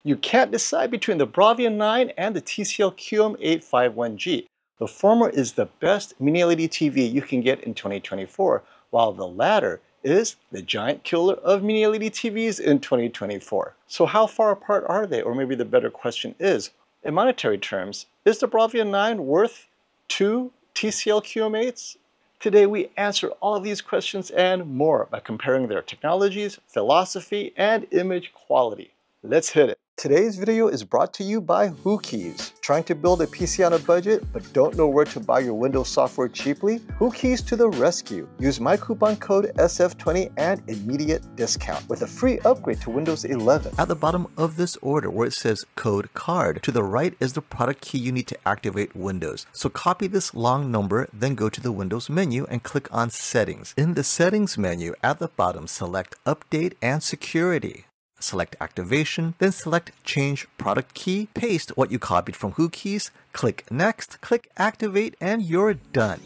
You can't decide between the Bravia 9 and the TCL QM851G. The former is the best mini LED TV you can get in 2024, while the latter is the giant killer of mini LED TVs in 2024. So how far apart are they? Or maybe the better question is, in monetary terms, is the Bravia 9 worth 2 TCL QM8s? Today we answer all of these questions and more by comparing their technologies, philosophy, and image quality. Let's hit it. Today's video is brought to you by WhoKeys. Trying to build a PC on a budget but don't know where to buy your Windows software cheaply? WhoKeys to the rescue. Use my coupon code SF20 and immediate discount with a free upgrade to Windows 11. At the bottom of this order where it says code CARD, to the right is the product key you need to activate Windows. So copy this long number, then go to the Windows menu and click on Settings. In the Settings menu at the bottom, select Update and Security. Select Activation, then select Change Product Key, paste what you copied from WhoKeys, click Next, click Activate, and you're done.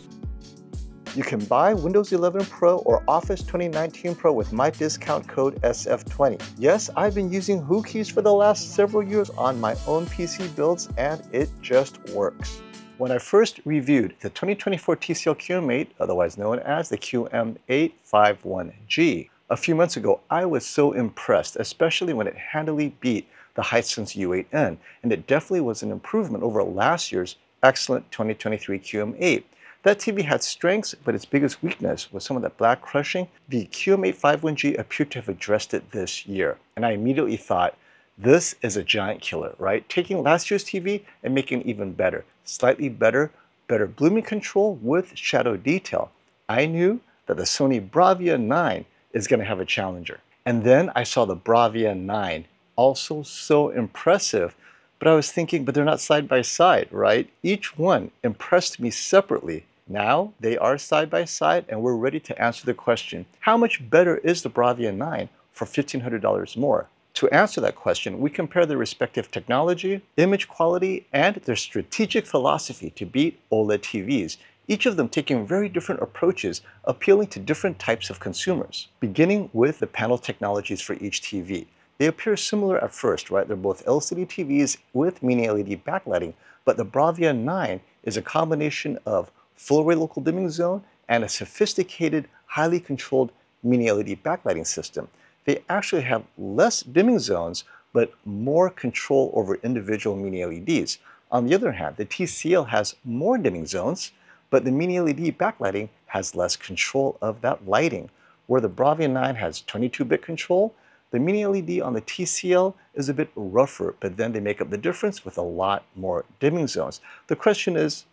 You can buy Windows 11 Pro or Office 2019 Pro with my discount code SF20. Yes, I've been using WhoKeys for the last several years on my own PC builds and it just works. When I first reviewed the 2024 TCL QM8, otherwise known as the QM851G, a few months ago, I was so impressed, especially when it handily beat the Hisense U8N, and it definitely was an improvement over last year's excellent 2023 QM8. That TV had strengths, but its biggest weakness was some of that black crushing. The QM851G appeared to have addressed it this year, and I immediately thought, this is a giant killer, right? Taking last year's TV and making it even better, slightly better blooming control with shadow detail. I knew that the Sony Bravia 9 is going to have a challenger. And then I saw the Bravia 9, also so impressive, but I was thinking, but they're not side by side, right? Each one impressed me separately. Now they are side by side and we're ready to answer the question, how much better is the Bravia 9 for $1,500 more? To answer that question, we compare their respective technology, image quality, and their strategic philosophy to beat OLED TVs, each of them taking very different approaches, appealing to different types of consumers. Beginning with the panel technologies for each TV. They appear similar at first, right? They're both LCD TVs with mini LED backlighting, but the Bravia 9 is a combination of full array local dimming zone and a sophisticated, highly controlled mini LED backlighting system. They actually have less dimming zones, but more control over individual mini LEDs. On the other hand, the TCL has more dimming zones, but the mini LED backlighting has less control of that lighting. Where the Bravia 9 has 22-bit control, the mini LED on the TCL is a bit rougher, but then they make up the difference with a lot more dimming zones. The question is,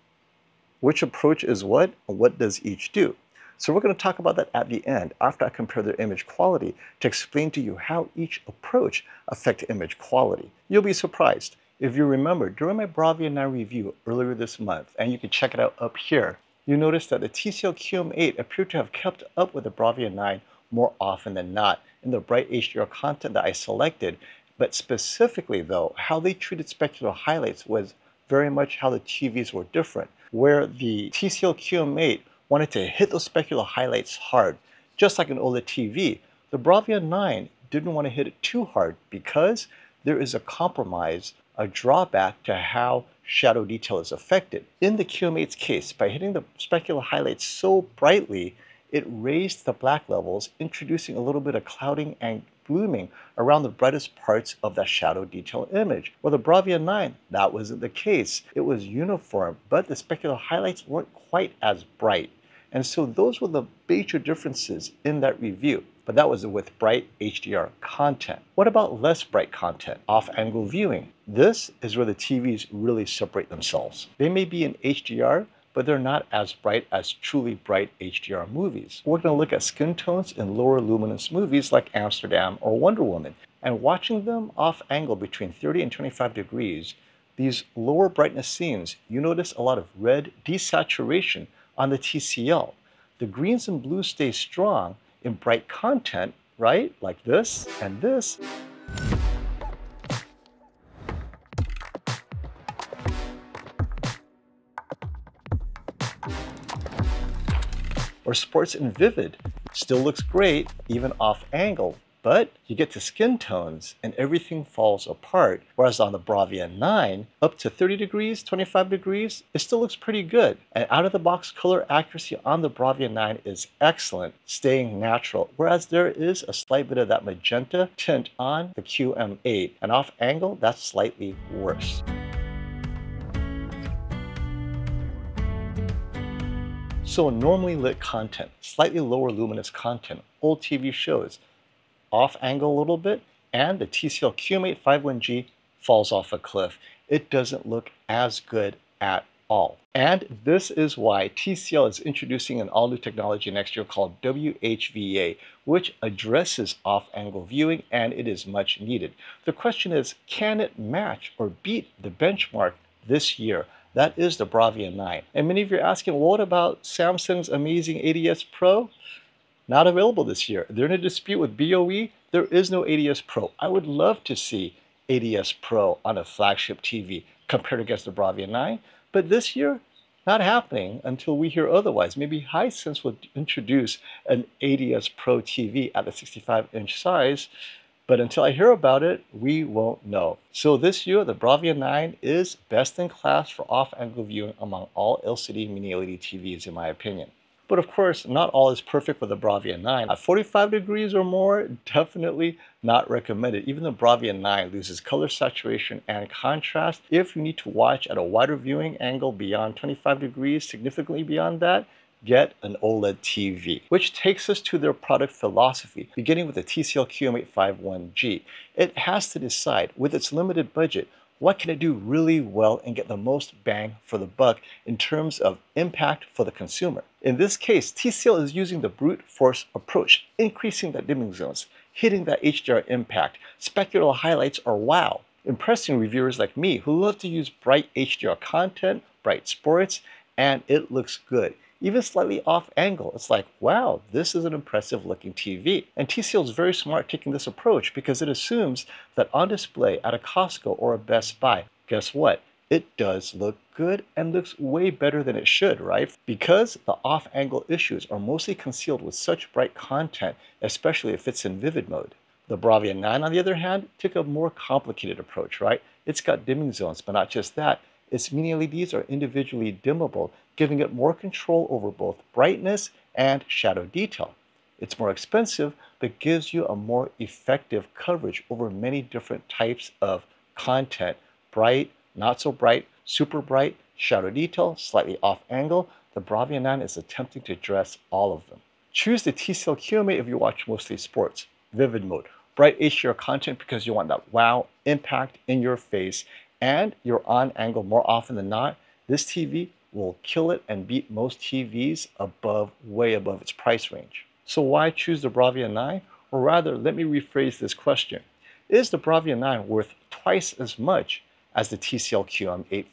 which approach is what, and what does each do? So we're going to talk about that at the end, after I compare their image quality, to explain to you how each approach affects image quality. You'll be surprised. If you remember, during my Bravia 9 review earlier this month, and you can check it out up here, you notice that the TCL QM8 appeared to have kept up with the Bravia 9 more often than not in the bright HDR content that I selected, but specifically though, how they treated specular highlights was very much how the TVs were different, where the TCL QM8 wanted to hit those specular highlights hard, just like an OLED TV. The Bravia 9 didn't want to hit it too hard because there is a compromise, a drawback to how shadow detail is affected. In the QM8's case, by hitting the specular highlights so brightly, it raised the black levels, introducing a little bit of clouding and blooming around the brightest parts of that shadow detail image. Well, the Bravia 9, that wasn't the case. It was uniform, but the specular highlights weren't quite as bright. And so those were the major differences in that review. But that was with bright HDR content. What about less bright content? Off-angle viewing. This is where the TVs really separate themselves. They may be in HDR, but they're not as bright as truly bright HDR movies. We're going to look at skin tones in lower luminous movies like Amsterdam or Wonder Woman. And watching them off-angle between 30 and 25 degrees, these lower brightness scenes, you notice a lot of red desaturation on the TCL. The greens and blues stay strong in bright content, right? Like this and this. Or sports in vivid still looks great even off angle, But you get to skin tones and everything falls apart. Whereas on the Bravia 9, up to 30 degrees, 25 degrees, it still looks pretty good. And out of the box color accuracy on the Bravia 9 is excellent, staying natural. Whereas there is a slight bit of that magenta tint on the QM8. And off angle, that's slightly worse. So normally lit content, slightly lower luminous content, old TV shows, off angle a little bit, and the TCL QM851G falls off a cliff. It doesn't look as good at all. And this is why TCL is introducing an all-new technology next year called WHVA, which addresses off-angle viewing, and it is much needed. The question is, can it match or beat the benchmark this year? That is the Bravia 9. And many of you are asking, well, what about Samsung's amazing ADS Pro? Not available this year. They're in a dispute with BOE. There is no ADS Pro. I would love to see ADS Pro on a flagship TV compared against the Bravia 9, but this year, not happening until we hear otherwise. Maybe Hisense will introduce an ADS Pro TV at the 65-inch size, but until I hear about it, we won't know. So this year, the Bravia 9 is best in class for off-angle viewing among all LCD Mini LED TVs, in my opinion. But of course, not all is perfect with the Bravia 9. At 45 degrees or more, definitely not recommended. Even the Bravia 9 loses color saturation and contrast. If you need to watch at a wider viewing angle beyond 25 degrees, significantly beyond that, get an OLED TV. Which takes us to their product philosophy, beginning with the TCL QM851G. It has to decide, with its limited budget, what can it do really well and get the most bang for the buck in terms of impact for the consumer. In this case, TCL is using the brute force approach, increasing the dimming zones, hitting that HDR impact. Spectacular highlights are wow, impressing reviewers like me who love to use bright HDR content, bright sports, and it looks good. Even slightly off angle, it's like, wow, this is an impressive looking TV. And TCL is very smart taking this approach because it assumes that on display at a Costco or a Best Buy, guess what? It does look good and looks way better than it should, right? Because the off angle issues are mostly concealed with such bright content, especially if it's in vivid mode. The Bravia 9, on the other hand, took a more complicated approach, right? It's got dimming zones, but not just that. Its mini LEDs are individually dimmable, giving it more control over both brightness and shadow detail. It's more expensive, but gives you a more effective coverage over many different types of content. Bright, not so bright, super bright, shadow detail, slightly off angle. The Bravia 9 is attempting to address all of them. Choose the TCL QM8 if you watch mostly sports. Vivid mode, bright HDR content because you want that wow impact in your face, and you're on angle more often than not. This TV will kill it and beat most TVs way above its price range. So why choose the Bravia 9? Or rather, let me rephrase this question. Is the Bravia 9 worth twice as much as the TCL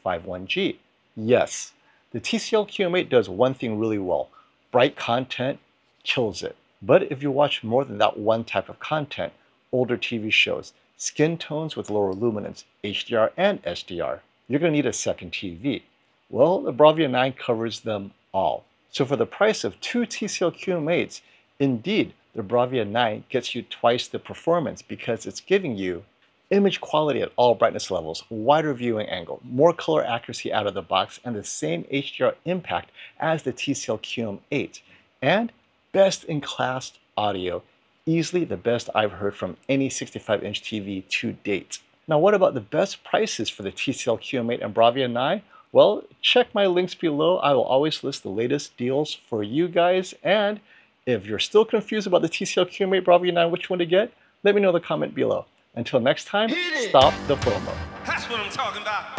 QM851G? Yes. The TCL QM8 does one thing really well. Bright content kills it. But if you watch more than that one type of content, older TV shows, skin tones with lower luminance, HDR and SDR, you're going to need a second TV. Well, the Bravia 9 covers them all. So for the price of two TCL QM8s, indeed, the Bravia 9 gets you twice the performance because it's giving you image quality at all brightness levels, wider viewing angle, more color accuracy out of the box, and the same HDR impact as the TCL QM8. And best-in-class audio, easily the best I've heard from any 65-inch TV to date. Now, what about the best prices for the TCL QM8 and Bravia 9? Well, check my links below. I will always list the latest deals for you guys. And if you're still confused about the TCL QM8 Bravia 9, which one to get, let me know in the comment below. Until next time, stop the FOMO. That's what I'm talking about.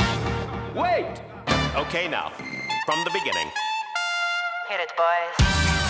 Wait! Okay, now, from the beginning. Hit it, boys.